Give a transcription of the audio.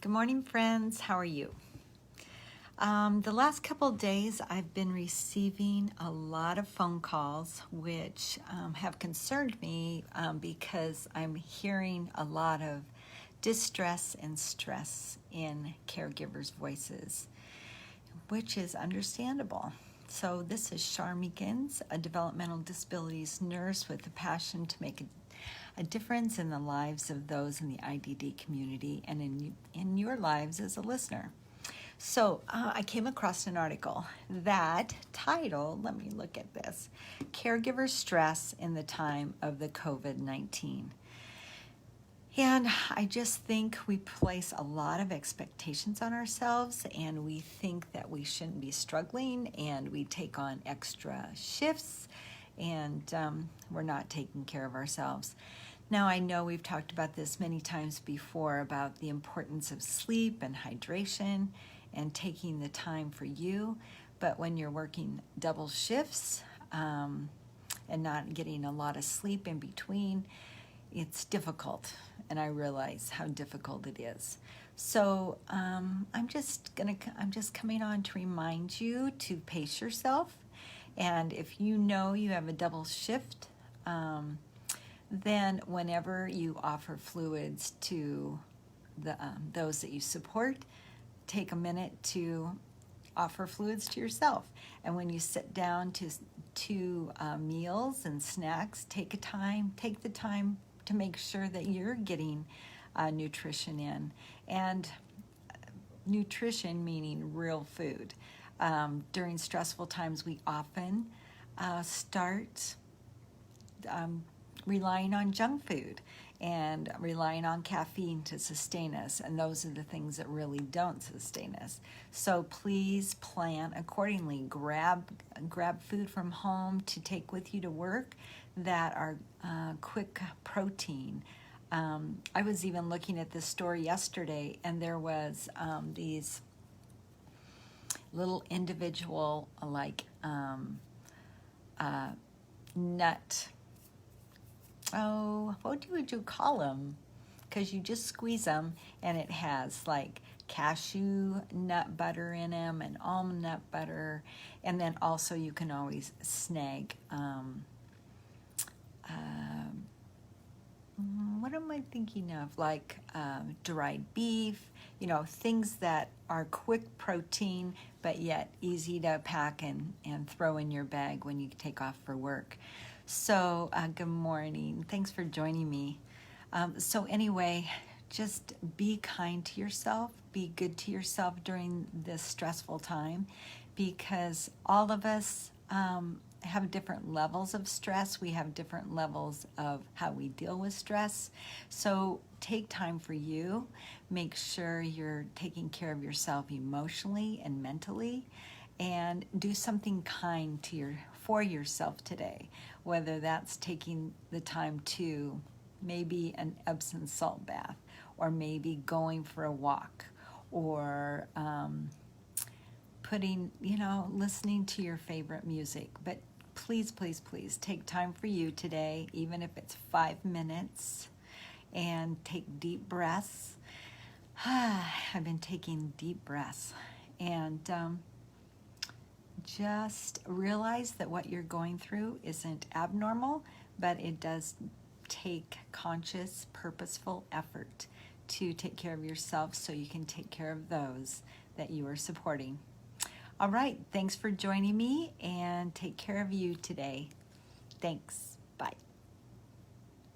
Good morning, friends. How are you? The last couple of days, I've been receiving a lot of phone calls, which have concerned me because I'm hearing a lot of distress and stress in caregivers' voices, which is understandable. So this is Char Meekins, a developmental disabilities nurse with a passion to make a difference in the lives of those in the IDD community and in your lives as a listener. So I came across an article that titled, let me look at this, Caregiver Stress in the Time of the COVID-19. And I just think we place a lot of expectations on ourselves, and we think that we shouldn't be struggling, and we take on extra shifts, and we're not taking care of ourselves. Now, I know we've talked about this many times before about the importance of sleep and hydration and taking the time for you, but when you're working double shifts and not getting a lot of sleep in between, it's difficult, and I realize how difficult it is. So I'm just coming on to remind you to pace yourself, and if you know you have a double shift, then whenever you offer fluids to those that you support, take a minute to offer fluids to yourself. And when you sit down to meals and snacks, take the time to make sure that you're getting nutrition in. And nutrition meaning real food. During stressful times, we often start relying on junk food and relying on caffeine to sustain us, and those are the things that really don't sustain us. So please plan accordingly. Grab food from home to take with you to work that are quick protein. I was even looking at this store yesterday, and there was these little individual nut. Oh, what would you call them? Because you just squeeze them, and it has like cashew nut butter in them and almond nut butter, and then also you can always snag what am I thinking of? Like dried beef, things that are quick protein, but yet easy to pack and throw in your bag when you take off for work. So good morning. Thanks for joining me. So anyway, just be kind to yourself. Be good to yourself during this stressful time, because all of us have different levels of stress. We have different levels of how we deal with stress. So take time for you. Make sure you're taking care of yourself emotionally and mentally, and do something kind for yourself today, whether that's taking the time to maybe an Epsom salt bath, or maybe going for a walk, or listening to your favorite music. But please, please, please take time for you today, even if it's 5 minutes, and take deep breaths. I've been taking deep breaths, and just realize that what you're going through isn't abnormal, but it does take conscious, purposeful effort to take care of yourself so you can take care of those that you are supporting. All right, thanks for joining me, and take care of you today. Thanks. Bye.